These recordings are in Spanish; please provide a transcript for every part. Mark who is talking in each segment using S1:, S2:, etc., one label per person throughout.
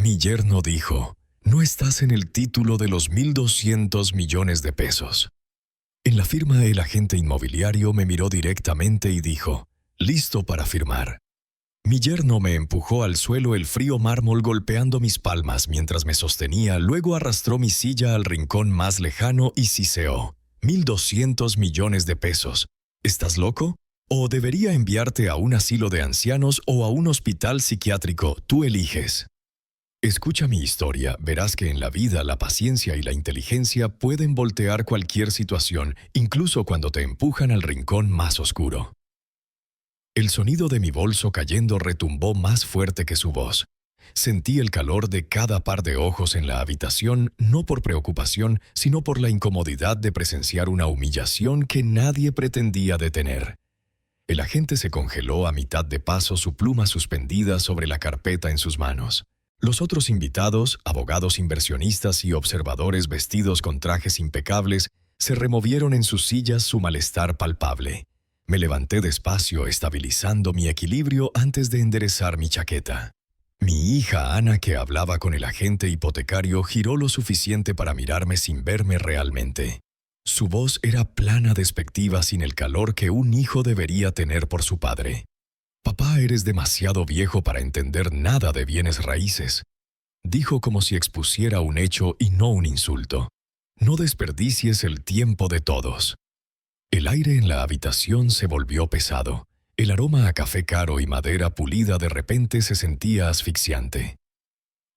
S1: Mi yerno dijo: «No estás en el título de los 1.200 millones de pesos». En la firma, el agente inmobiliario me miró directamente y dijo: «Listo para firmar». Mi yerno me empujó al suelo el frío mármol golpeando mis palmas mientras me sostenía, luego arrastró mi silla al rincón más lejano y siseó: «1.200 millones de pesos. ¿Estás loco? ¿O debería enviarte a un asilo de ancianos o a un hospital psiquiátrico? Tú eliges». Escucha mi historia, verás que en la vida la paciencia y la inteligencia pueden voltear cualquier situación, incluso cuando te empujan al rincón más oscuro. El sonido de mi bolso cayendo retumbó más fuerte que su voz. Sentí el calor de cada par de ojos en la habitación, no por preocupación, sino por la incomodidad de presenciar una humillación que nadie pretendía detener. El agente se congeló a mitad de paso, su pluma suspendida sobre la carpeta en sus manos. Los otros invitados, abogados inversionistas y observadores vestidos con trajes impecables, se removieron en sus sillas, su malestar palpable. Me levanté despacio, estabilizando mi equilibrio antes de enderezar mi chaqueta. Mi hija Ana, que hablaba con el agente hipotecario, giró lo suficiente para mirarme sin verme realmente. Su voz era plana, despectiva, sin el calor que un hijo debería tener por su padre. «Papá, eres demasiado viejo para entender nada de bienes raíces», dijo como si expusiera un hecho y no un insulto. «No desperdicies el tiempo de todos». El aire en la habitación se volvió pesado. El aroma a café caro y madera pulida de repente se sentía asfixiante.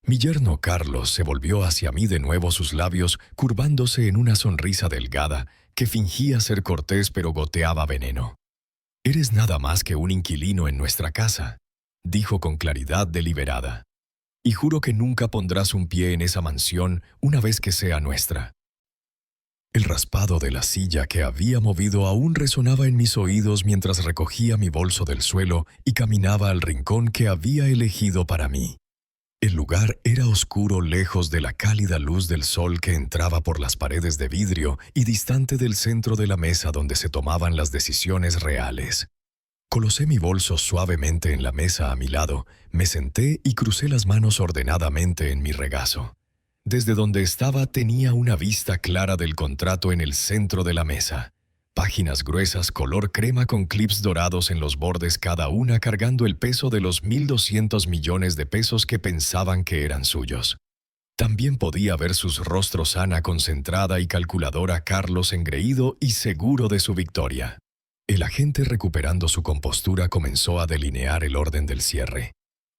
S1: Mi yerno Carlos se volvió hacia mí de nuevo, sus labios curvándose en una sonrisa delgada que fingía ser cortés pero goteaba veneno. «Eres nada más que un inquilino en nuestra casa», dijo con claridad deliberada. «Y juro que nunca pondrás un pie en esa mansión una vez que sea nuestra». El raspado de la silla que había movido aún resonaba en mis oídos mientras recogía mi bolso del suelo y caminaba al rincón que había elegido para mí. El lugar era oscuro, lejos de la cálida luz del sol que entraba por las paredes de vidrio y distante del centro de la mesa donde se tomaban las decisiones reales. Colocé mi bolso suavemente en la mesa a mi lado, me senté y crucé las manos ordenadamente en mi regazo. Desde donde estaba tenía una vista clara del contrato en el centro de la mesa. Páginas gruesas color crema con clips dorados en los bordes, cada una cargando el peso de los 1.200 millones de pesos que pensaban que eran suyos. También podía ver sus rostros, Ana concentrada y calculadora, Carlos engreído y seguro de su victoria. El agente, recuperando su compostura, comenzó a delinear el orden del cierre.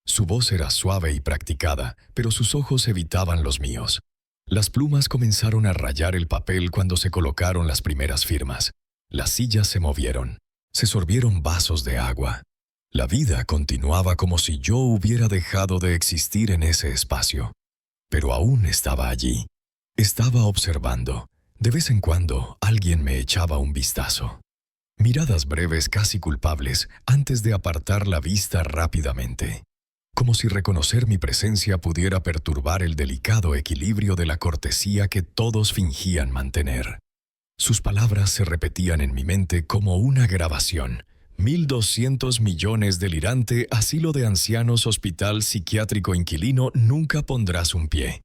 S1: Su voz era suave y practicada, pero sus ojos evitaban los míos. Las plumas comenzaron a rayar el papel cuando se colocaron las primeras firmas. Las sillas se movieron. Se sorbieron vasos de agua. La vida continuaba como si yo hubiera dejado de existir en ese espacio. Pero aún estaba allí. Estaba observando. De vez en cuando, alguien me echaba un vistazo. Miradas breves, casi culpables, antes de apartar la vista rápidamente. Como si reconocer mi presencia pudiera perturbar el delicado equilibrio de la cortesía que todos fingían mantener. Sus palabras se repetían en mi mente como una grabación. 1.200 millones, delirante, asilo de ancianos, hospital psiquiátrico, inquilino, nunca pondrás un pie.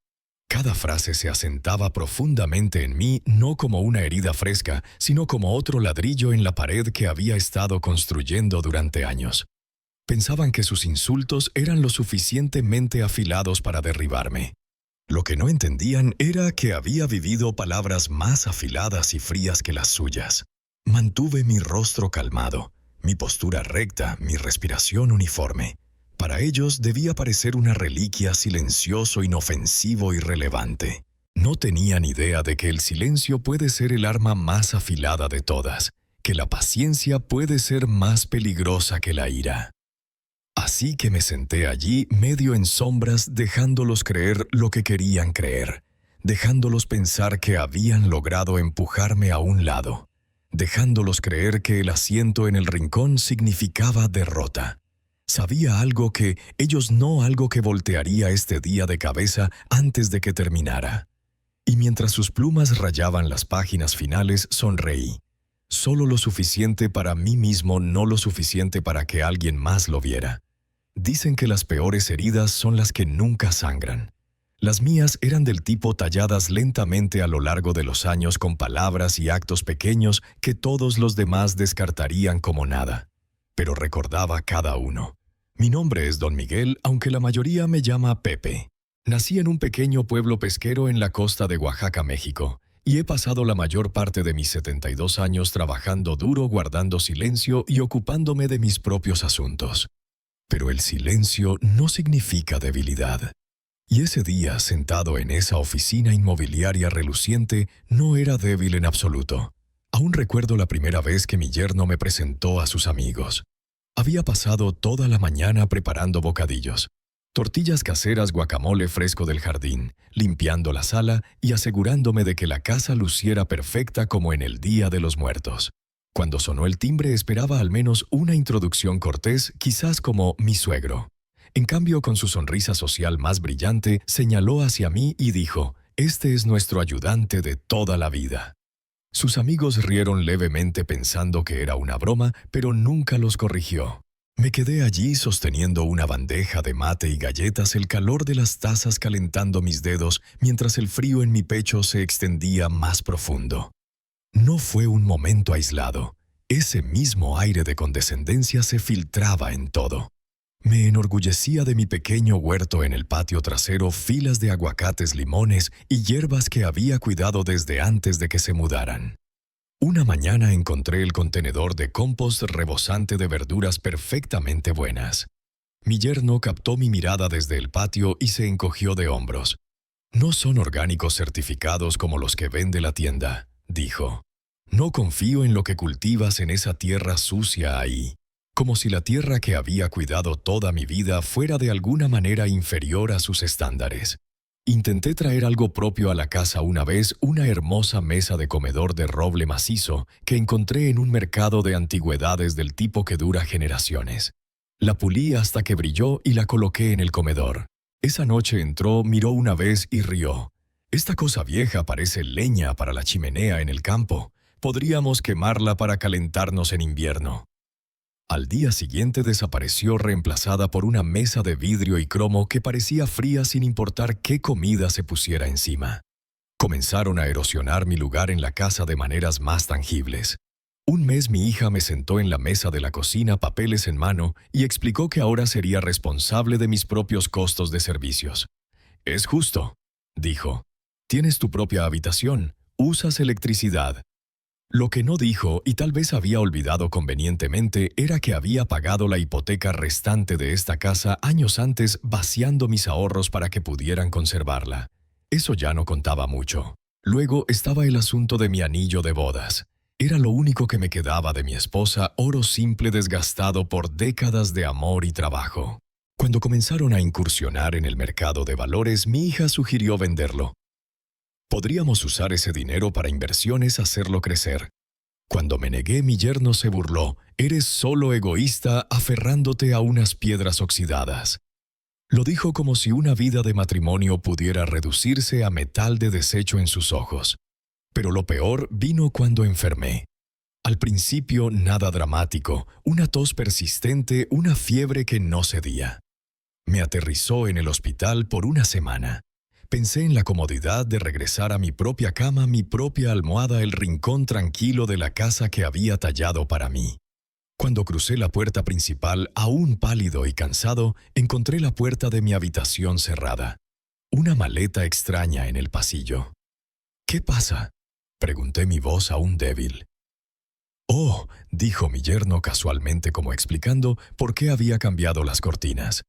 S1: Cada frase se asentaba profundamente en mí, no como una herida fresca, sino como otro ladrillo en la pared que había estado construyendo durante años. Pensaban que sus insultos eran lo suficientemente afilados para derribarme. Lo que no entendían era que había vivido palabras más afiladas y frías que las suyas. Mantuve mi rostro calmado, mi postura recta, mi respiración uniforme. Para ellos debía parecer una reliquia, silencioso, inofensivo, irrelevante. No tenían idea de que el silencio puede ser el arma más afilada de todas, que la paciencia puede ser más peligrosa que la ira. Así que me senté allí, medio en sombras, dejándolos creer lo que querían creer, dejándolos pensar que habían logrado empujarme a un lado, dejándolos creer que el asiento en el rincón significaba derrota. Sabía algo que ellos no, algo que voltearía este día de cabeza antes de que terminara. Y mientras sus plumas rayaban las páginas finales, sonreí. Solo lo suficiente para mí mismo, no lo suficiente para que alguien más lo viera. Dicen que las peores heridas son las que nunca sangran. Las mías eran del tipo talladas lentamente a lo largo de los años con palabras y actos pequeños que todos los demás descartarían como nada. Pero recordaba cada uno. Mi nombre es Don Miguel, aunque la mayoría me llama Pepe. Nací en un pequeño pueblo pesquero en la costa de Oaxaca, México, y he pasado la mayor parte de mis 72 años trabajando duro, guardando silencio y ocupándome de mis propios asuntos. Pero el silencio no significa debilidad. Y ese día, sentado en esa oficina inmobiliaria reluciente, no era débil en absoluto. Aún recuerdo la primera vez que mi yerno me presentó a sus amigos. Había pasado toda la mañana preparando bocadillos, tortillas caseras, guacamole fresco del jardín, limpiando la sala y asegurándome de que la casa luciera perfecta como en el Día de los Muertos. Cuando sonó el timbre esperaba al menos una introducción cortés, quizás como mi suegro. En cambio, con su sonrisa social más brillante, señaló hacia mí y dijo: «Este es nuestro ayudante de toda la vida». Sus amigos rieron levemente pensando que era una broma, pero nunca los corrigió. Me quedé allí sosteniendo una bandeja de mate y galletas, el calor de las tazas calentando mis dedos, mientras el frío en mi pecho se extendía más profundo. No fue un momento aislado. Ese mismo aire de condescendencia se filtraba en todo. Me enorgullecía de mi pequeño huerto en el patio trasero, filas de aguacates, limones y hierbas que había cuidado desde antes de que se mudaran. Una mañana encontré el contenedor de compost rebosante de verduras perfectamente buenas. Mi yerno captó mi mirada desde el patio y se encogió de hombros. «No son orgánicos certificados como los que vende la tienda», dijo. «No confío en lo que cultivas en esa tierra sucia ahí». Como si la tierra que había cuidado toda mi vida fuera de alguna manera inferior a sus estándares. Intenté traer algo propio a la casa una vez, una hermosa mesa de comedor de roble macizo que encontré en un mercado de antigüedades del tipo que dura generaciones. La pulí hasta que brilló y la coloqué en el comedor. Esa noche entró, miró una vez y rió. «Esta cosa vieja parece leña para la chimenea en el campo. Podríamos quemarla para calentarnos en invierno». Al día siguiente desapareció reemplazada por una mesa de vidrio y cromo que parecía fría sin importar qué comida se pusiera encima. Comenzaron a erosionar mi lugar en la casa de maneras más tangibles. Un mes mi hija me sentó en la mesa de la cocina, papeles en mano, y explicó que ahora sería responsable de mis propios costos de servicios. «Es justo», dijo. «Tienes tu propia habitación, usas electricidad». Lo que no dijo, y tal vez había olvidado convenientemente, era que había pagado la hipoteca restante de esta casa años antes, vaciando mis ahorros para que pudieran conservarla. Eso ya no contaba mucho. Luego estaba el asunto de mi anillo de bodas. Era lo único que me quedaba de mi esposa, oro simple desgastado por décadas de amor y trabajo. Cuando comenzaron a incursionar en el mercado de valores, mi hija sugirió venderlo. Podríamos usar ese dinero para inversiones, hacerlo crecer. Cuando me negué, mi yerno se burló. «Eres solo egoísta aferrándote a unas piedras oxidadas». Lo dijo como si una vida de matrimonio pudiera reducirse a metal de desecho en sus ojos. Pero lo peor vino cuando enfermé. Al principio nada dramático, una tos persistente, una fiebre que no cedía. Me aterrizó en el hospital por una semana. Pensé en la comodidad de regresar a mi propia cama, mi propia almohada, el rincón tranquilo de la casa que había tallado para mí. Cuando crucé la puerta principal, aún pálido y cansado, encontré la puerta de mi habitación cerrada. Una maleta extraña en el pasillo. «¿Qué pasa?», pregunté, mi voz aún débil. «Oh», dijo mi yerno casualmente, como explicando por qué había cambiado las cortinas.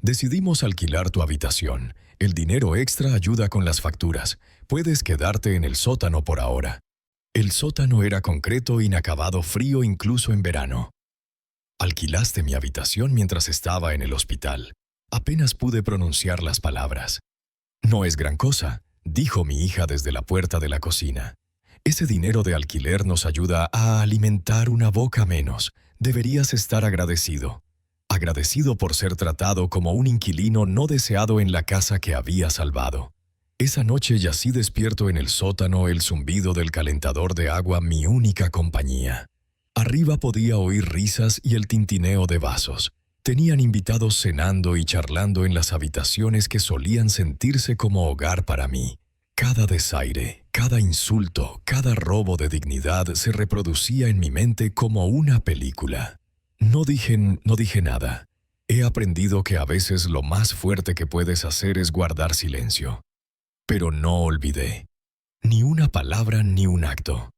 S1: «Decidimos alquilar tu habitación. El dinero extra ayuda con las facturas. Puedes quedarte en el sótano por ahora». El sótano era concreto, inacabado, frío incluso en verano. «Alquilaste mi habitación mientras estaba en el hospital». Apenas pude pronunciar las palabras. «No es gran cosa», dijo mi hija desde la puerta de la cocina. «Ese dinero de alquiler nos ayuda a alimentar una boca menos. Deberías estar agradecido». Agradecido por ser tratado como un inquilino no deseado en la casa que había salvado. Esa noche yací despierto en el sótano, el zumbido del calentador de agua mi única compañía. Arriba podía oír risas y el tintineo de vasos. Tenían invitados cenando y charlando en las habitaciones que solían sentirse como hogar para mí. Cada desaire, cada insulto, cada robo de dignidad se reproducía en mi mente como una película. No dije nada. He aprendido que a veces lo más fuerte que puedes hacer es guardar silencio. Pero no olvidé. Ni una palabra ni un acto.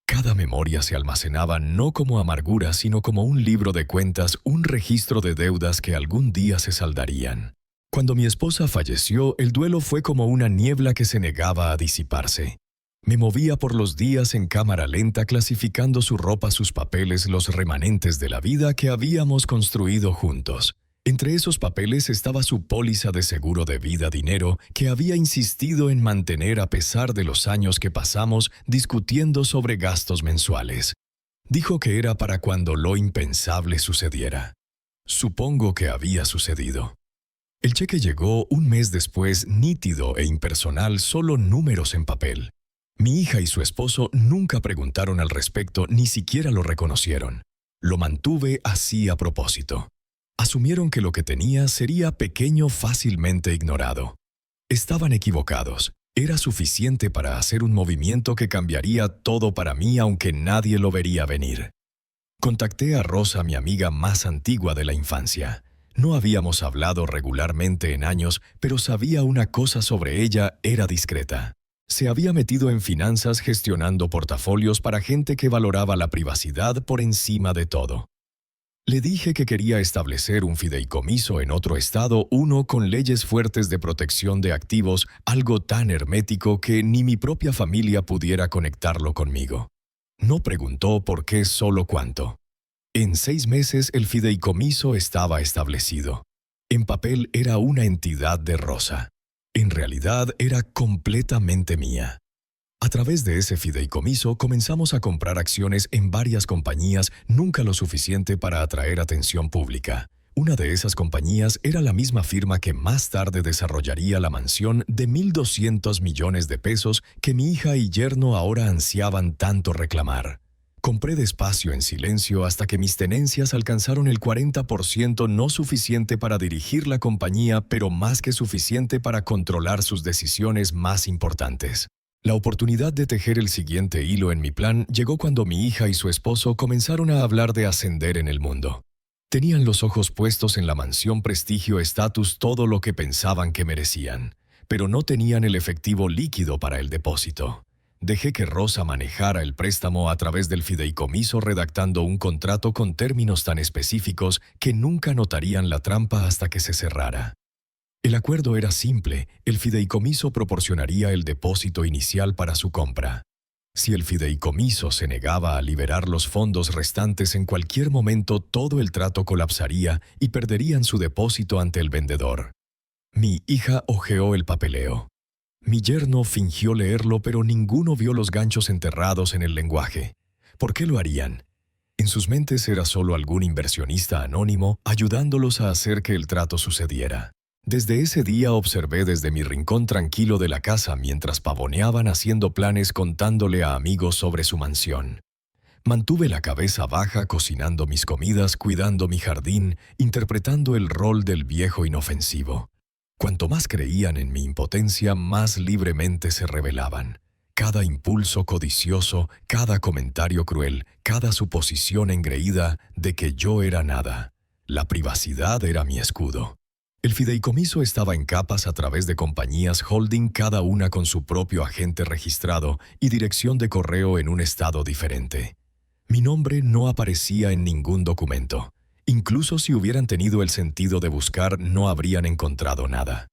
S1: Cada memoria se almacenaba no como amargura, sino como un libro de cuentas, un registro de deudas que algún día se saldarían. Cuando mi esposa falleció, el duelo fue como una niebla que se negaba a disiparse. Me movía por los días en cámara lenta, clasificando su ropa, sus papeles, los remanentes de la vida que habíamos construido juntos. Entre esos papeles estaba su póliza de seguro de vida, dinero que había insistido en mantener a pesar de los años que pasamos discutiendo sobre gastos mensuales. Dijo que era para cuando lo impensable sucediera. Supongo que había sucedido. El cheque llegó un mes después, nítido e impersonal, solo números en papel. Mi hija y su esposo nunca preguntaron al respecto, ni siquiera lo reconocieron. Lo mantuve así a propósito. Asumieron que lo que tenía sería pequeño, fácilmente ignorado. Estaban equivocados. Era suficiente para hacer un movimiento que cambiaría todo para mí, aunque nadie lo vería venir. Contacté a Rosa, mi amiga más antigua de la infancia. No habíamos hablado regularmente en años, pero sabía una cosa sobre ella: era discreta. Se había metido en finanzas gestionando portafolios para gente que valoraba la privacidad por encima de todo. Le dije que quería establecer un fideicomiso en otro estado, uno con leyes fuertes de protección de activos, algo tan hermético que ni mi propia familia pudiera conectarlo conmigo. No preguntó por qué, solo cuánto. En 6 meses el fideicomiso estaba establecido. En papel era una entidad de Rosa. En realidad era completamente mía. A través de ese fideicomiso comenzamos a comprar acciones en varias compañías, nunca lo suficiente para atraer atención pública. Una de esas compañías era la misma firma que más tarde desarrollaría la mansión de 1.200 millones de pesos que mi hija y yerno ahora ansiaban tanto reclamar. Compré despacio, en silencio, hasta que mis tenencias alcanzaron el 40%, no suficiente para dirigir la compañía, pero más que suficiente para controlar sus decisiones más importantes. La oportunidad de tejer el siguiente hilo en mi plan llegó cuando mi hija y su esposo comenzaron a hablar de ascender en el mundo. Tenían los ojos puestos en la mansión, prestigio, estatus, todo lo que pensaban que merecían, pero no tenían el efectivo líquido para el depósito. Dejé que Rosa manejara el préstamo a través del fideicomiso, redactando un contrato con términos tan específicos que nunca notarían la trampa hasta que se cerrara. El acuerdo era simple: el fideicomiso proporcionaría el depósito inicial para su compra. Si el fideicomiso se negaba a liberar los fondos restantes en cualquier momento, todo el trato colapsaría y perderían su depósito ante el vendedor. Mi hija hojeó el papeleo. Mi yerno fingió leerlo, pero ninguno vio los ganchos enterrados en el lenguaje. ¿Por qué lo harían? En sus mentes era solo algún inversionista anónimo ayudándolos a hacer que el trato sucediera. Desde ese día observé desde mi rincón tranquilo de la casa mientras pavoneaban haciendo planes, contándole a amigos sobre su mansión. Mantuve la cabeza baja, cocinando mis comidas, cuidando mi jardín, interpretando el rol del viejo inofensivo. Cuanto más creían en mi impotencia, más libremente se rebelaban. Cada impulso codicioso, cada comentario cruel, cada suposición engreída de que yo era nada. La privacidad era mi escudo. El fideicomiso estaba en capas a través de compañías holding, cada una con su propio agente registrado y dirección de correo en un estado diferente. Mi nombre no aparecía en ningún documento. Incluso si hubieran tenido el sentido de buscar, no habrían encontrado nada.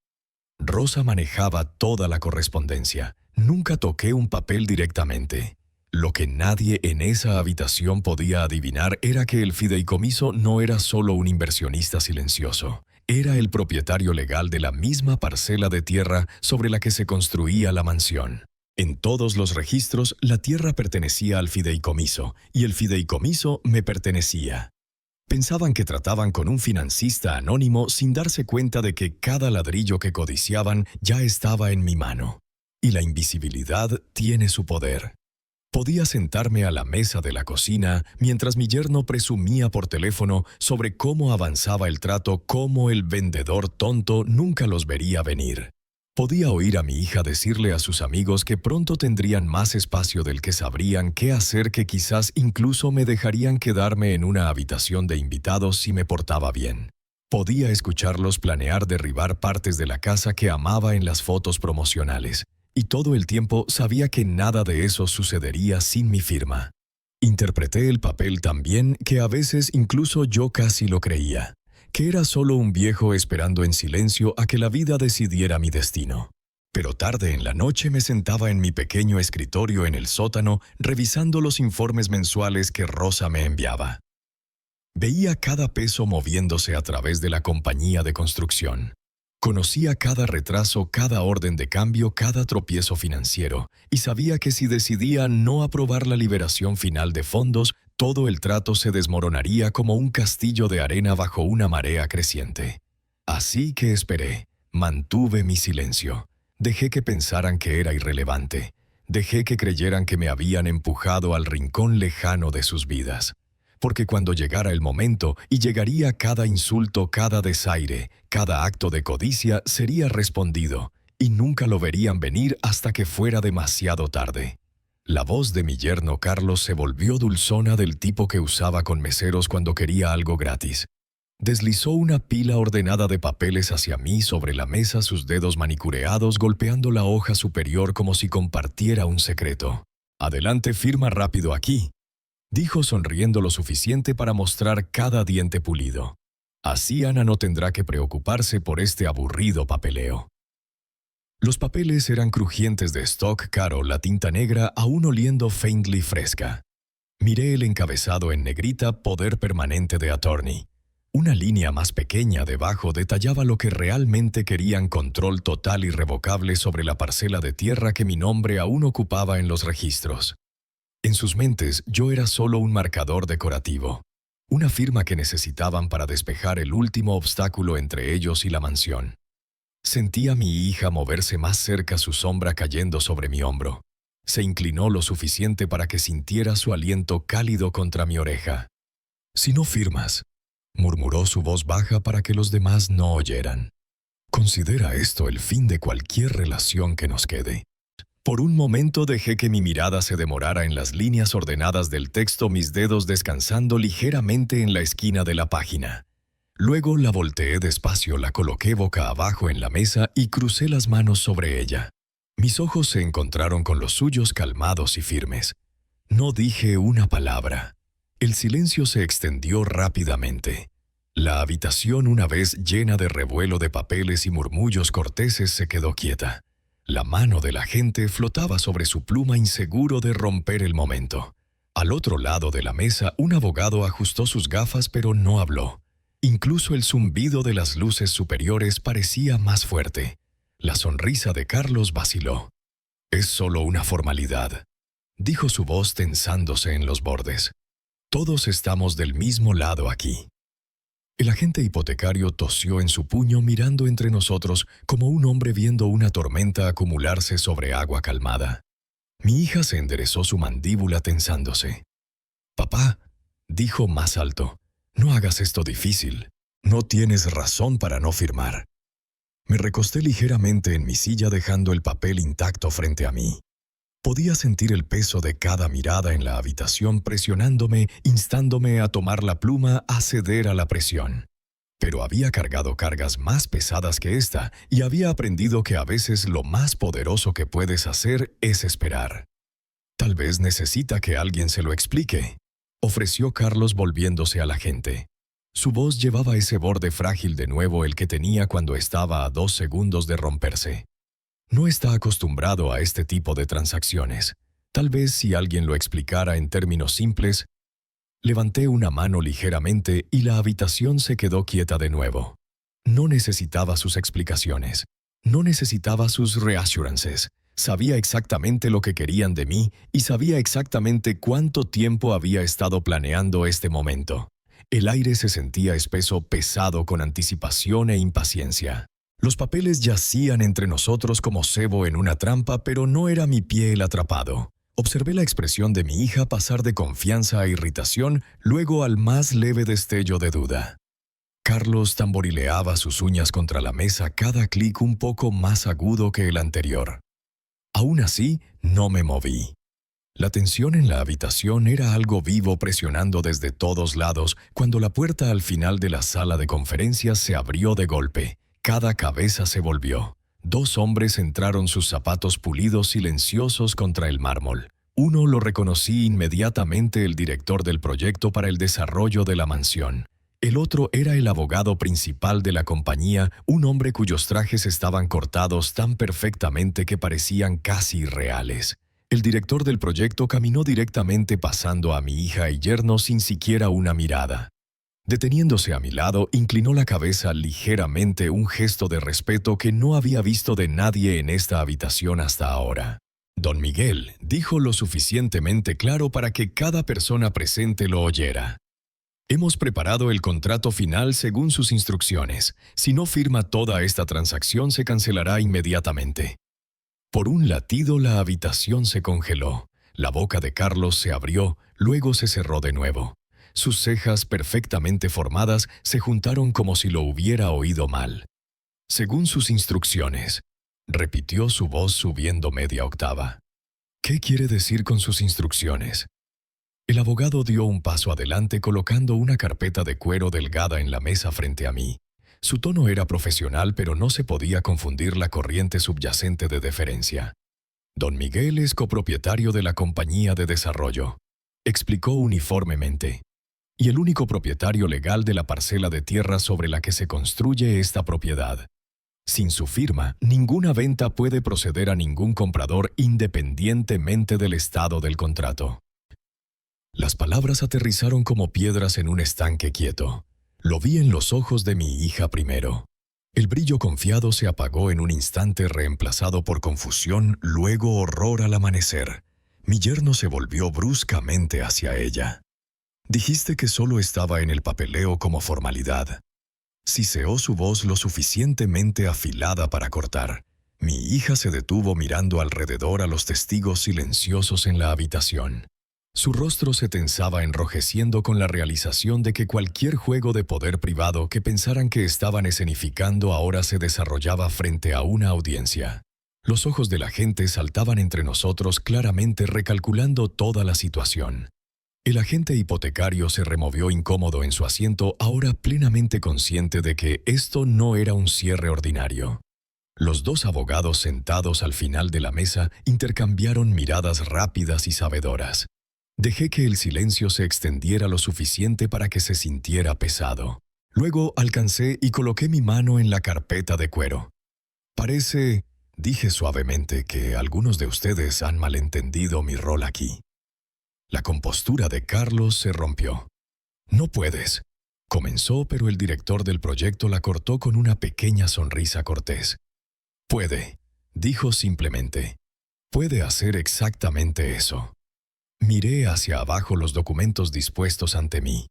S1: Rosa manejaba toda la correspondencia. Nunca toqué un papel directamente. Lo que nadie en esa habitación podía adivinar era que el fideicomiso no era solo un inversionista silencioso. Era el propietario legal de la misma parcela de tierra sobre la que se construía la mansión. En todos los registros, la tierra pertenecía al fideicomiso y el fideicomiso me pertenecía. Pensaban que trataban con un financista anónimo sin darse cuenta de que cada ladrillo que codiciaban ya estaba en mi mano. Y la invisibilidad tiene su poder. Podía sentarme a la mesa de la cocina mientras mi yerno presumía por teléfono sobre cómo avanzaba el trato, cómo el vendedor tonto nunca los vería venir. Podía oír a mi hija decirle a sus amigos que pronto tendrían más espacio del que sabrían qué hacer, que quizás incluso me dejarían quedarme en una habitación de invitados si me portaba bien. Podía escucharlos planear derribar partes de la casa que amaba en las fotos promocionales. Y todo el tiempo sabía que nada de eso sucedería sin mi firma. Interpreté el papel tan bien que a veces incluso yo casi lo creía, que era solo un viejo esperando en silencio a que la vida decidiera mi destino. Pero tarde en la noche me sentaba en mi pequeño escritorio en el sótano revisando los informes mensuales que Rosa me enviaba. Veía cada peso moviéndose a través de la compañía de construcción. Conocía cada retraso, cada orden de cambio, cada tropiezo financiero, y sabía que si decidía no aprobar la liberación final de fondos, todo el trato se desmoronaría como un castillo de arena bajo una marea creciente. Así que esperé, mantuve mi silencio. Dejé que pensaran que era irrelevante. Dejé que creyeran que me habían empujado al rincón lejano de sus vidas. Porque cuando llegara el momento y llegaría cada insulto, cada desaire, cada acto de codicia, sería respondido, y nunca lo verían venir hasta que fuera demasiado tarde. La voz de mi yerno Carlos se volvió dulzona, del tipo que usaba con meseros cuando quería algo gratis. Deslizó una pila ordenada de papeles hacia mí sobre la mesa, sus dedos manicureados golpeando la hoja superior como si compartiera un secreto. «Adelante, firma rápido aquí», dijo sonriendo lo suficiente para mostrar cada diente pulido. Así Ana no tendrá que preocuparse por este aburrido papeleo. Los papeles eran crujientes de stock caro, la tinta negra aún oliendo faintly fresca. Miré el encabezado en negrita, poder permanente de attorney. Una línea más pequeña debajo detallaba lo que realmente querían: control total irrevocable sobre la parcela de tierra que mi nombre aún ocupaba en los registros. En sus mentes yo era solo un marcador decorativo, una firma que necesitaban para despejar el último obstáculo entre ellos y la mansión. Sentí a mi hija moverse más cerca, su sombra cayendo sobre mi hombro. Se inclinó lo suficiente para que sintiera su aliento cálido contra mi oreja. «Si no firmas», murmuró su voz baja para que los demás no oyeran. «Considera esto el fin de cualquier relación que nos quede». Por un momento dejé que mi mirada se demorara en las líneas ordenadas del texto, mis dedos descansando ligeramente en la esquina de la página. Luego la volteé despacio, la coloqué boca abajo en la mesa y crucé las manos sobre ella. Mis ojos se encontraron con los suyos, calmados y firmes. No dije una palabra. El silencio se extendió rápidamente. La habitación, una vez llena de revuelo de papeles y murmullos corteses, se quedó quieta. La mano de la gente flotaba sobre su pluma, inseguro de romper el momento. Al otro lado de la mesa, un abogado ajustó sus gafas pero no habló. Incluso el zumbido de las luces superiores parecía más fuerte. La sonrisa de Carlos vaciló. «Es solo una formalidad», dijo su voz tensándose en los bordes. «Todos estamos del mismo lado aquí». El agente hipotecario tosió en su puño, mirando entre nosotros como un hombre viendo una tormenta acumularse sobre agua calmada. Mi hija se enderezó, su mandíbula tensándose. «Papá», dijo más alto, «no hagas esto difícil. No tienes razón para no firmar». Me recosté ligeramente en mi silla, dejando el papel intacto frente a mí. Podía sentir el peso de cada mirada en la habitación presionándome, instándome a tomar la pluma, a ceder a la presión. Pero había cargado cargas más pesadas que esta y había aprendido que a veces lo más poderoso que puedes hacer es esperar. «Tal vez necesita que alguien se lo explique», ofreció Carlos volviéndose a la gente. Su voz llevaba ese borde frágil de nuevo, el que tenía cuando estaba a 2 segundos de romperse. No está acostumbrado a este tipo de transacciones. Tal vez si alguien lo explicara en términos simples. Levanté una mano ligeramente y la habitación se quedó quieta de nuevo. No necesitaba sus explicaciones. No necesitaba sus reassurances. Sabía exactamente lo que querían de mí y sabía exactamente cuánto tiempo había estado planeando este momento. El aire se sentía espeso, pesado, con anticipación e impaciencia. Los papeles yacían entre nosotros como cebo en una trampa, pero no era mi pie el atrapado. Observé la expresión de mi hija pasar de confianza a irritación, luego al más leve destello de duda. Carlos tamborileaba sus uñas contra la mesa, cada clic un poco más agudo que el anterior. Aún así, no me moví. La tensión en la habitación era algo vivo presionando desde todos lados cuando la puerta al final de la sala de conferencias se abrió de golpe. Cada cabeza se volvió. 2 hombres entraron, sus zapatos pulidos silenciosos contra el mármol. Uno lo reconocí inmediatamente, el director del proyecto para el desarrollo de la mansión. El otro era el abogado principal de la compañía, un hombre cuyos trajes estaban cortados tan perfectamente que parecían casi irreales. El director del proyecto caminó directamente pasando a mi hija y yerno sin siquiera una mirada. Deteniéndose a mi lado, inclinó la cabeza ligeramente, un gesto de respeto que no había visto de nadie en esta habitación hasta ahora. Don Miguel dijo lo suficientemente claro para que cada persona presente lo oyera. Hemos preparado el contrato final según sus instrucciones. Si no firma toda esta transacción, se cancelará inmediatamente. Por un latido, la habitación se congeló. La boca de Carlos se abrió, luego se cerró de nuevo. Sus cejas, perfectamente formadas, se juntaron como si lo hubiera oído mal. Según sus instrucciones, repitió su voz subiendo media octava. ¿Qué quiere decir con sus instrucciones? El abogado dio un paso adelante colocando una carpeta de cuero delgada en la mesa frente a mí. Su tono era profesional, pero no se podía confundir la corriente subyacente de deferencia. Don Miguel es copropietario de la compañía de desarrollo, explicó uniformemente, y el único propietario legal de la parcela de tierra sobre la que se construye esta propiedad. Sin su firma, ninguna venta puede proceder a ningún comprador independientemente del estado del contrato. Las palabras aterrizaron como piedras en un estanque quieto. Lo vi en los ojos de mi hija primero. El brillo confiado se apagó en un instante, reemplazado por confusión, luego horror al amanecer. Mi yerno se volvió bruscamente hacia ella. Dijiste que solo estaba en el papeleo como formalidad. Siseó su voz lo suficientemente afilada para cortar. Mi hija se detuvo mirando alrededor a los testigos silenciosos en la habitación. Su rostro se tensaba enrojeciendo con la realización de que cualquier juego de poder privado que pensaran que estaban escenificando ahora se desarrollaba frente a una audiencia. Los ojos de la gente saltaban entre nosotros, claramente recalculando toda la situación. El agente hipotecario se removió incómodo en su asiento, ahora plenamente consciente de que esto no era un cierre ordinario. Los 2 abogados sentados al final de la mesa intercambiaron miradas rápidas y sabedoras. Dejé que el silencio se extendiera lo suficiente para que se sintiera pesado. Luego alcancé y coloqué mi mano en la carpeta de cuero. Parece, dije suavemente, que algunos de ustedes han malentendido mi rol aquí. La compostura de Carlos se rompió. No puedes, comenzó, pero el director del proyecto la cortó con una pequeña sonrisa cortés. Puede, dijo simplemente. Puede hacer exactamente eso. Miré hacia abajo los documentos dispuestos ante mí.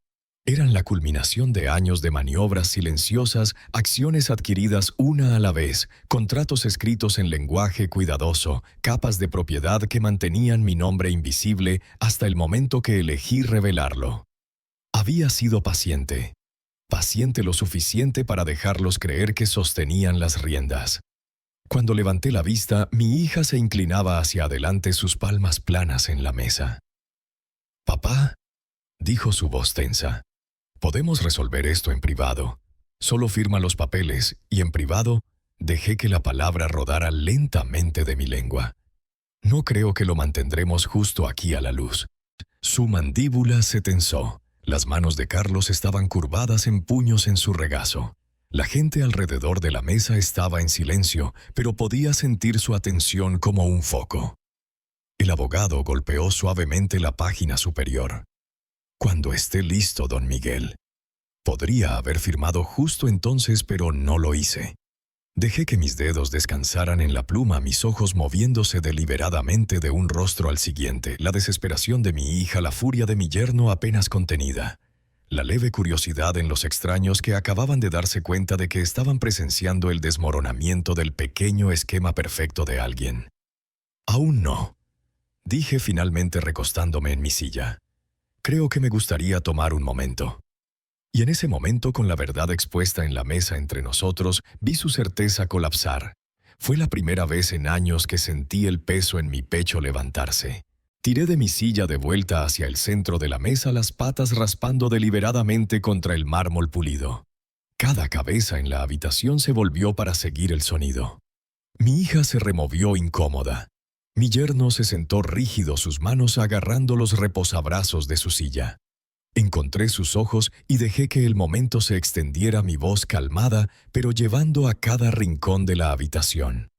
S1: Eran la culminación de años de maniobras silenciosas, acciones adquiridas una a la vez, contratos escritos en lenguaje cuidadoso, capas de propiedad que mantenían mi nombre invisible hasta el momento que elegí revelarlo. Había sido paciente lo suficiente para dejarlos creer que sostenían las riendas. Cuando levanté la vista, mi hija se inclinaba hacia adelante, sus palmas planas en la mesa. «Papá», dijo su voz tensa, «podemos resolver esto en privado. Solo firma los papeles», y en privado dejé que la palabra rodara lentamente de mi lengua. «No creo que lo mantendremos justo aquí a la luz». Su mandíbula se tensó. Las manos de Carlos estaban curvadas en puños en su regazo. La gente alrededor de la mesa estaba en silencio, pero podía sentir su atención como un foco. El abogado golpeó suavemente la página superior. «Cuando esté listo, don Miguel». Podría haber firmado justo entonces, pero no lo hice. Dejé que mis dedos descansaran en la pluma, mis ojos moviéndose deliberadamente de un rostro al siguiente, la desesperación de mi hija, la furia de mi yerno apenas contenida. La leve curiosidad en los extraños que acababan de darse cuenta de que estaban presenciando el desmoronamiento del pequeño esquema perfecto de alguien. «Aún no», Dije finalmente recostándome en mi silla. Creo que me gustaría tomar un momento. Y en ese momento, con la verdad expuesta en la mesa entre nosotros, vi su certeza colapsar. Fue la primera vez en años que sentí el peso en mi pecho levantarse. Tiré de mi silla de vuelta hacia el centro de la mesa, las patas raspando deliberadamente contra el mármol pulido. Cada cabeza en la habitación se volvió para seguir el sonido. Mi hija se removió incómoda. Mi yerno se sentó rígido, sus manos agarrando los reposabrazos de su silla. Encontré sus ojos y dejé que el momento se extendiera, mi voz calmada, pero llevando a cada rincón de la habitación.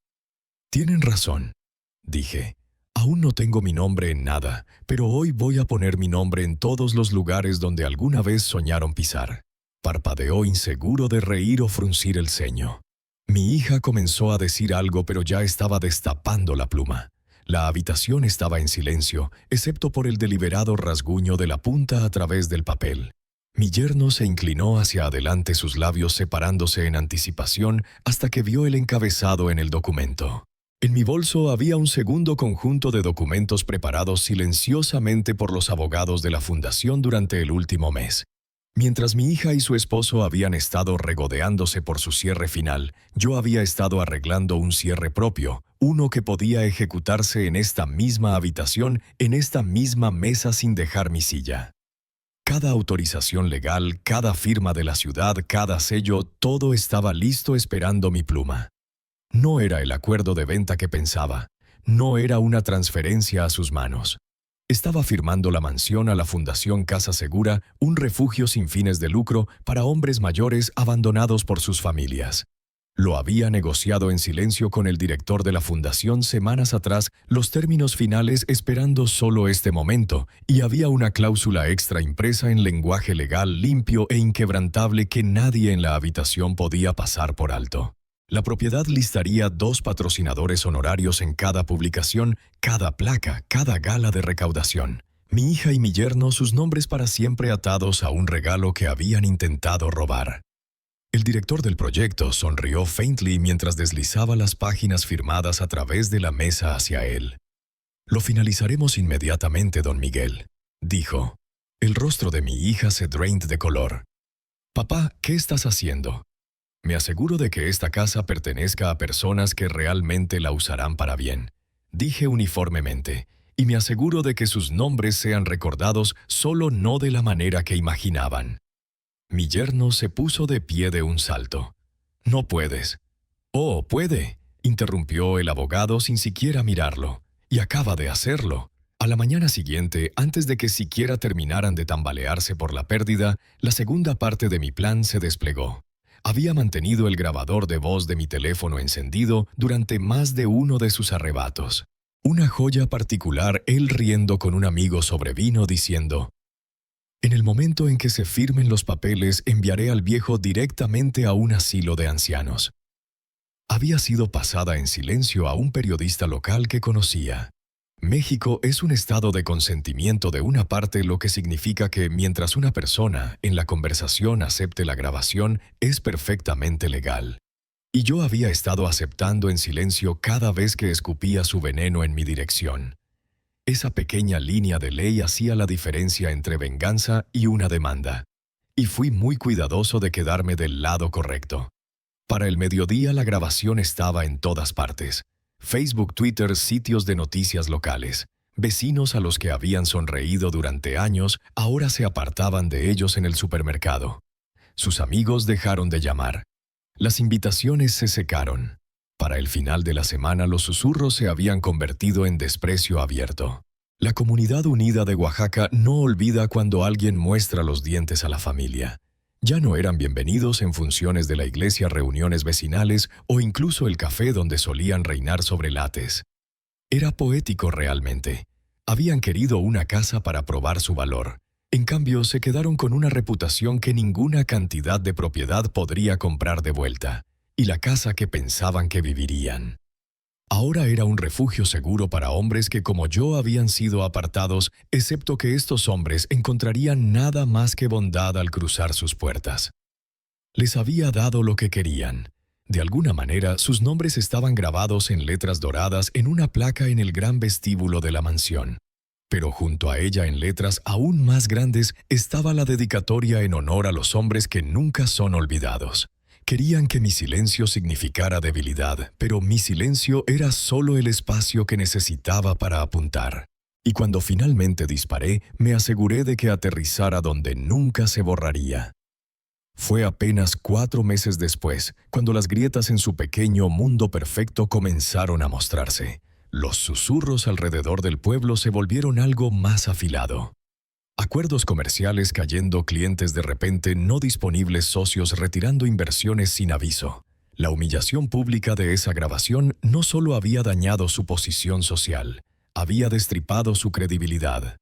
S1: «Tienen razón», dije. «Aún no tengo mi nombre en nada, pero hoy voy a poner mi nombre en todos los lugares donde alguna vez soñaron pisar». Parpadeó inseguro de reír o fruncir el ceño. Mi hija comenzó a decir algo, pero ya estaba destapando la pluma. La habitación estaba en silencio, excepto por el deliberado rasguño de la punta a través del papel. Mi yerno se inclinó hacia adelante, sus labios separándose en anticipación hasta que vio el encabezado en el documento. En mi bolso había un segundo conjunto de documentos preparados silenciosamente por los abogados de la fundación durante el último mes. Mientras mi hija y su esposo habían estado regodeándose por su cierre final, yo había estado arreglando un cierre propio, uno que podía ejecutarse en esta misma habitación, en esta misma mesa sin dejar mi silla. Cada autorización legal, cada firma de la ciudad, cada sello, todo estaba listo esperando mi pluma. No era el acuerdo de venta que pensaba, no era una transferencia a sus manos. Estaba firmando la mansión a la Fundación Casa Segura, un refugio sin fines de lucro para hombres mayores abandonados por sus familias. Lo había negociado en silencio con el director de la fundación semanas atrás, los términos finales esperando solo este momento, y había una cláusula extra impresa en lenguaje legal limpio e inquebrantable que nadie en la habitación podía pasar por alto. La propiedad listaría 2 patrocinadores honorarios en cada publicación, cada placa, cada gala de recaudación. Mi hija y mi yerno, sus nombres para siempre atados a un regalo que habían intentado robar. El director del proyecto sonrió faintly mientras deslizaba las páginas firmadas a través de la mesa hacia él. «Lo finalizaremos inmediatamente, don Miguel», dijo. El rostro de mi hija se drained de color. «Papá, ¿qué estás haciendo?» «Me aseguro de que esta casa pertenezca a personas que realmente la usarán para bien», dije uniformemente, «y me aseguro de que sus nombres sean recordados, solo no de la manera que imaginaban». Mi yerno se puso de pie de un salto. «No puedes». «Oh, puede», interrumpió el abogado sin siquiera mirarlo. «Y acaba de hacerlo». A la mañana siguiente, antes de que siquiera terminaran de tambalearse por la pérdida, la segunda parte de mi plan se desplegó. Había mantenido el grabador de voz de mi teléfono encendido durante más de uno de sus arrebatos. Una joya particular, él riendo con un amigo sobre vino diciendo: «En el momento en que se firmen los papeles, enviaré al viejo directamente a un asilo de ancianos». Había sido pasada en silencio a un periodista local que conocía. México es un estado de consentimiento de una parte, lo que significa que mientras una persona en la conversación acepte la grabación, es perfectamente legal. Y yo había estado aceptando en silencio cada vez que escupía su veneno en mi dirección. Esa pequeña línea de ley hacía la diferencia entre venganza y una demanda. Y fui muy cuidadoso de quedarme del lado correcto. Para el mediodía la grabación estaba en todas partes. Facebook, Twitter, sitios de noticias locales. Vecinos a los que habían sonreído durante años ahora se apartaban de ellos en el supermercado. Sus amigos dejaron de llamar. Las invitaciones se secaron. Para el final de la semana los susurros se habían convertido en desprecio abierto. La comunidad unida de Oaxaca no olvida cuando alguien muestra los dientes a la familia. Ya no eran bienvenidos en funciones de la iglesia, reuniones vecinales o incluso el café donde solían reinar sobrelates. Era poético realmente. Habían querido una casa para probar su valor. En cambio, se quedaron con una reputación que ninguna cantidad de propiedad podría comprar de vuelta, y la casa que pensaban que vivirían. Ahora era un refugio seguro para hombres que como yo habían sido apartados, excepto que estos hombres encontrarían nada más que bondad al cruzar sus puertas. Les había dado lo que querían. De alguna manera, sus nombres estaban grabados en letras doradas en una placa en el gran vestíbulo de la mansión. Pero junto a ella, en letras aún más grandes, estaba la dedicatoria en honor a los hombres que nunca son olvidados. Querían que mi silencio significara debilidad, pero mi silencio era solo el espacio que necesitaba para apuntar. Y cuando finalmente disparé, me aseguré de que aterrizara donde nunca se borraría. Fue apenas 4 meses después, cuando las grietas en su pequeño mundo perfecto comenzaron a mostrarse. Los susurros alrededor del pueblo se volvieron algo más afilado. Acuerdos comerciales cayendo, clientes de repente no disponibles, socios retirando inversiones sin aviso. La humillación pública de esa grabación no solo había dañado su posición social, había destripado su credibilidad.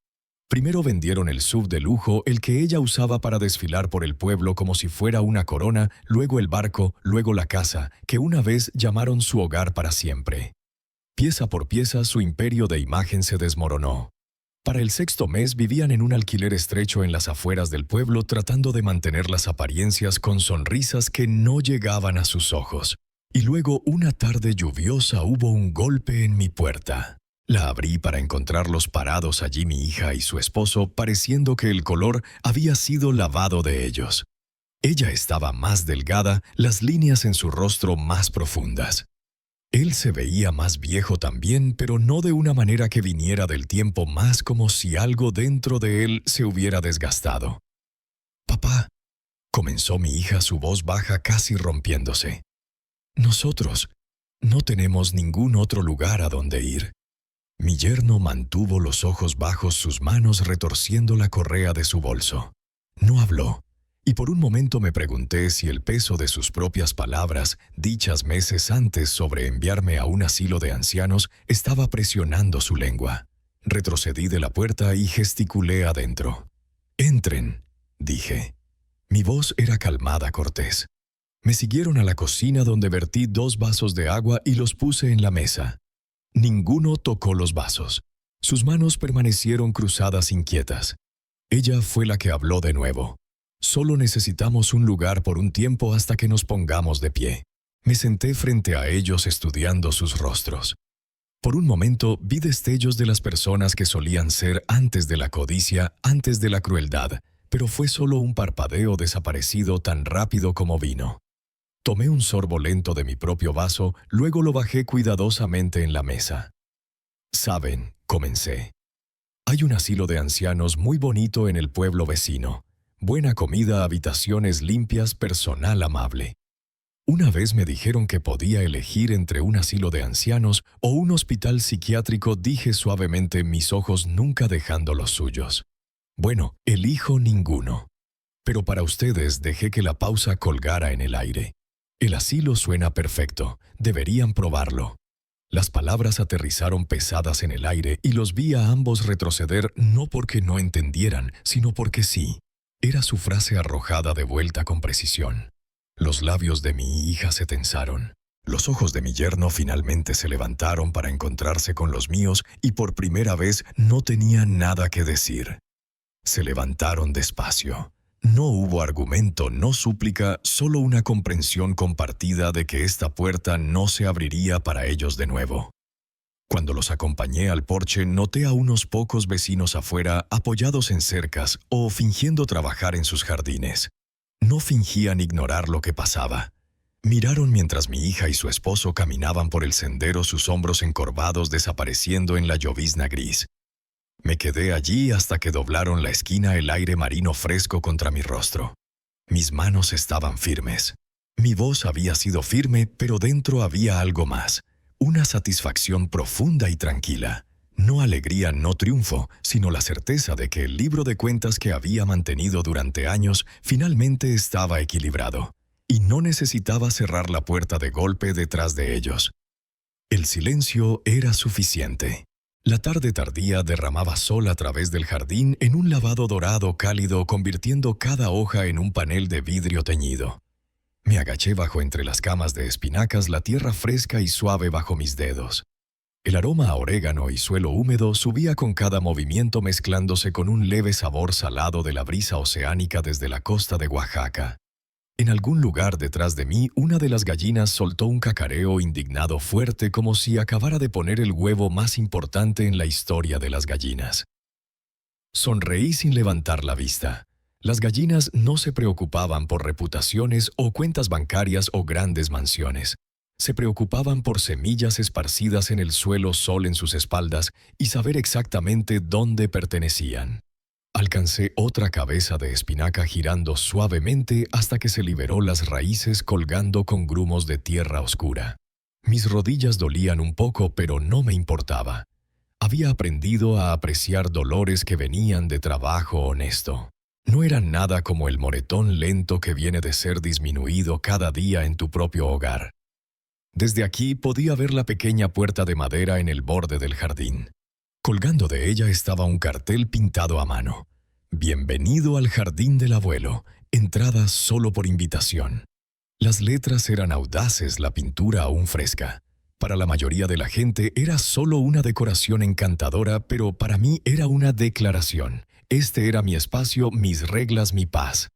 S1: Primero vendieron el SUV de lujo, el que ella usaba para desfilar por el pueblo como si fuera una corona, luego el barco, luego la casa, que una vez llamaron su hogar para siempre. Pieza por pieza, su imperio de imagen se desmoronó. Para el 6º mes vivían en un alquiler estrecho en las afueras del pueblo, tratando de mantener las apariencias con sonrisas que no llegaban a sus ojos. Y luego, una tarde lluviosa, hubo un golpe en mi puerta. La abrí para encontrarlos parados allí, mi hija y su esposo, pareciendo que el color había sido lavado de ellos. Ella estaba más delgada, las líneas en su rostro más profundas. Él se veía más viejo también, pero no de una manera que viniera del tiempo, más como si algo dentro de él se hubiera desgastado. «Papá», comenzó mi hija, su voz baja casi rompiéndose. «Nosotros no tenemos ningún otro lugar a donde ir». Mi yerno mantuvo los ojos bajos, sus manos retorciendo la correa de su bolso. No habló, y por un momento me pregunté si el peso de sus propias palabras, dichas meses antes sobre enviarme a un asilo de ancianos, estaba presionando su lengua. Retrocedí de la puerta y gesticulé adentro. «Entren», dije. Mi voz era calmada, cortés. Me siguieron a la cocina, donde vertí 2 vasos de agua y los puse en la mesa. Ninguno tocó los vasos. Sus manos permanecieron cruzadas, inquietas. Ella fue la que habló de nuevo. «Solo necesitamos un lugar por un tiempo hasta que nos pongamos de pie». Me senté frente a ellos estudiando sus rostros. Por un momento vi destellos de las personas que solían ser antes de la codicia, antes de la crueldad, pero fue solo un parpadeo desaparecido tan rápido como vino. Tomé un sorbo lento de mi propio vaso, luego lo bajé cuidadosamente en la mesa. «Saben», comencé, «hay un asilo de ancianos muy bonito en el pueblo vecino. Buena comida, habitaciones limpias, personal amable. Una vez me dijeron que podía elegir entre un asilo de ancianos o un hospital psiquiátrico», dije suavemente, mis ojos nunca dejando los suyos. «Bueno, elijo ninguno. Pero para ustedes», dejé que la pausa colgara en el aire. «El asilo suena perfecto. Deberían probarlo». Las palabras aterrizaron pesadas en el aire y los vi a ambos retroceder, no porque no entendieran, sino porque sí. Era su frase arrojada de vuelta con precisión. Los labios de mi hija se tensaron. Los ojos de mi yerno finalmente se levantaron para encontrarse con los míos y por primera vez no tenía nada que decir. Se levantaron despacio. No hubo argumento, no súplica, solo una comprensión compartida de que esta puerta no se abriría para ellos de nuevo. Cuando los acompañé al porche, noté a unos pocos vecinos afuera, apoyados en cercas o fingiendo trabajar en sus jardines. No fingían ignorar lo que pasaba. Miraron mientras mi hija y su esposo caminaban por el sendero, sus hombros encorvados desapareciendo en la llovizna gris. Me quedé allí hasta que doblaron la esquina, el aire marino fresco contra mi rostro. Mis manos estaban firmes. Mi voz había sido firme, pero dentro había algo más. Una satisfacción profunda y tranquila. No alegría, no triunfo, sino la certeza de que el libro de cuentas que había mantenido durante años finalmente estaba equilibrado. Y no necesitaba cerrar la puerta de golpe detrás de ellos. El silencio era suficiente. La tarde tardía derramaba sol a través del jardín en un lavado dorado cálido, convirtiendo cada hoja en un panel de vidrio teñido. Me agaché bajo entre las camas de espinacas, la tierra fresca y suave bajo mis dedos. El aroma a orégano y suelo húmedo subía con cada movimiento, mezclándose con un leve sabor salado de la brisa oceánica desde la costa de Oaxaca. En algún lugar detrás de mí, una de las gallinas soltó un cacareo indignado fuerte como si acabara de poner el huevo más importante en la historia de las gallinas. Sonreí sin levantar la vista. Las gallinas no se preocupaban por reputaciones o cuentas bancarias o grandes mansiones. Se preocupaban por semillas esparcidas en el suelo sol en sus espaldas y saber exactamente dónde pertenecían. Alcancé otra cabeza de espinaca girando suavemente hasta que se liberó las raíces colgando con grumos de tierra oscura. Mis rodillas dolían un poco, pero no me importaba. Había aprendido a apreciar dolores que venían de trabajo honesto. No eran nada como el moretón lento que viene de ser disminuido cada día en tu propio hogar. Desde aquí podía ver la pequeña puerta de madera en el borde del jardín. Colgando de ella estaba un cartel pintado a mano. Bienvenido al jardín del abuelo, entrada solo por invitación. Las letras eran audaces, la pintura aún fresca. Para la mayoría de la gente era solo una decoración encantadora, pero para mí era una declaración. Este era mi espacio, mis reglas, mi paz.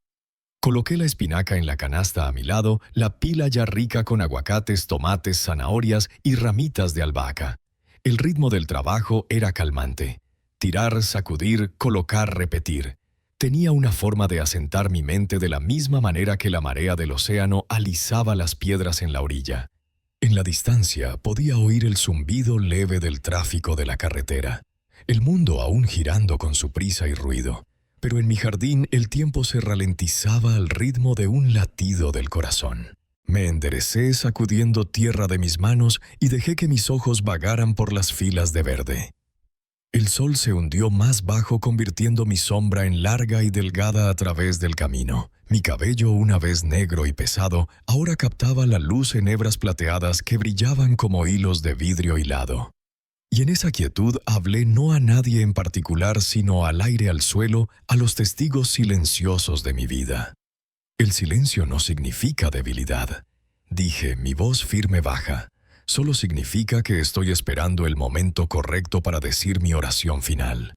S1: Coloqué la espinaca en la canasta a mi lado, la pila ya rica con aguacates, tomates, zanahorias y ramitas de albahaca. El ritmo del trabajo era calmante. Tirar, sacudir, colocar, repetir. Tenía una forma de asentar mi mente de la misma manera que la marea del océano alisaba las piedras en la orilla. En la distancia podía oír el zumbido leve del tráfico de la carretera. El mundo aún girando con su prisa y ruido. Pero en mi jardín el tiempo se ralentizaba al ritmo de un latido del corazón. Me enderecé sacudiendo tierra de mis manos y dejé que mis ojos vagaran por las filas de verde. El sol se hundió más bajo convirtiendo mi sombra en larga y delgada a través del camino. Mi cabello, una vez negro y pesado, ahora captaba la luz en hebras plateadas que brillaban como hilos de vidrio hilado. Y en esa quietud hablé no a nadie en particular, sino al aire, al suelo, a los testigos silenciosos de mi vida. El silencio no significa debilidad. Dije, mi voz firme baja. Solo significa que estoy esperando el momento correcto para decir mi oración final.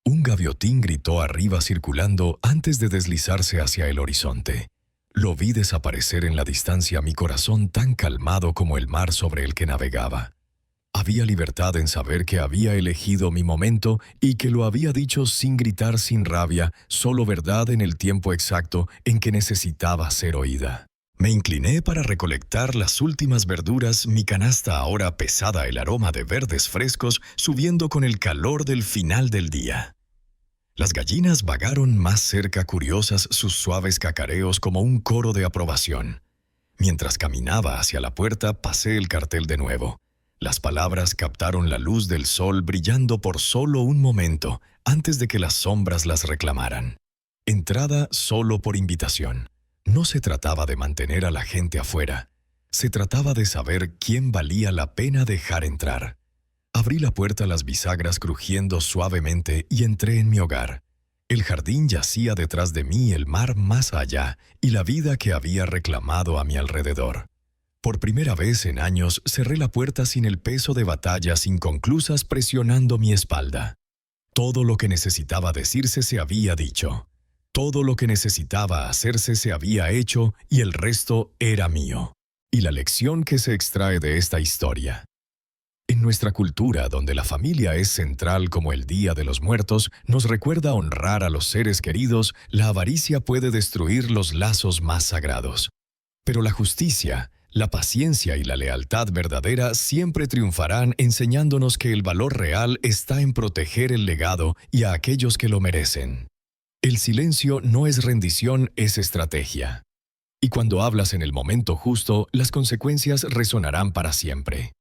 S1: Un gaviotín gritó arriba circulando antes de deslizarse hacia el horizonte. Lo vi desaparecer en la distancia, mi corazón tan calmado como el mar sobre el que navegaba. Había libertad en saber que había elegido mi momento y que lo había dicho sin gritar, sin rabia, solo verdad en el tiempo exacto en que necesitaba ser oída. Me incliné para recolectar las últimas verduras, mi canasta ahora pesada el aroma de verdes frescos subiendo con el calor del final del día. Las gallinas vagaron más cerca curiosas sus suaves cacareos como un coro de aprobación. Mientras caminaba hacia la puerta pasé el cartel de nuevo. Las palabras captaron la luz del sol brillando por solo un momento antes de que las sombras las reclamaran. Entrada solo por invitación. No se trataba de mantener a la gente afuera. Se trataba de saber quién valía la pena dejar entrar. Abrí la puerta, las bisagras crujiendo suavemente y entré en mi hogar. El jardín yacía detrás de mí, el mar más allá y la vida que había reclamado a mi alrededor. Por primera vez en años cerré la puerta sin el peso de batallas inconclusas presionando mi espalda. Todo lo que necesitaba decirse se había dicho. Todo lo que necesitaba hacerse se había hecho y el resto era mío. Y la lección que se extrae de esta historia. En nuestra cultura, donde la familia es central como el Día de los Muertos, nos recuerda honrar a los seres queridos, la avaricia puede destruir los lazos más sagrados. Pero la justicia, la paciencia y la lealtad verdadera siempre triunfarán enseñándonos que el valor real está en proteger el legado y a aquellos que lo merecen. El silencio no es rendición, es estrategia. Y cuando hablas en el momento justo, las consecuencias resonarán para siempre.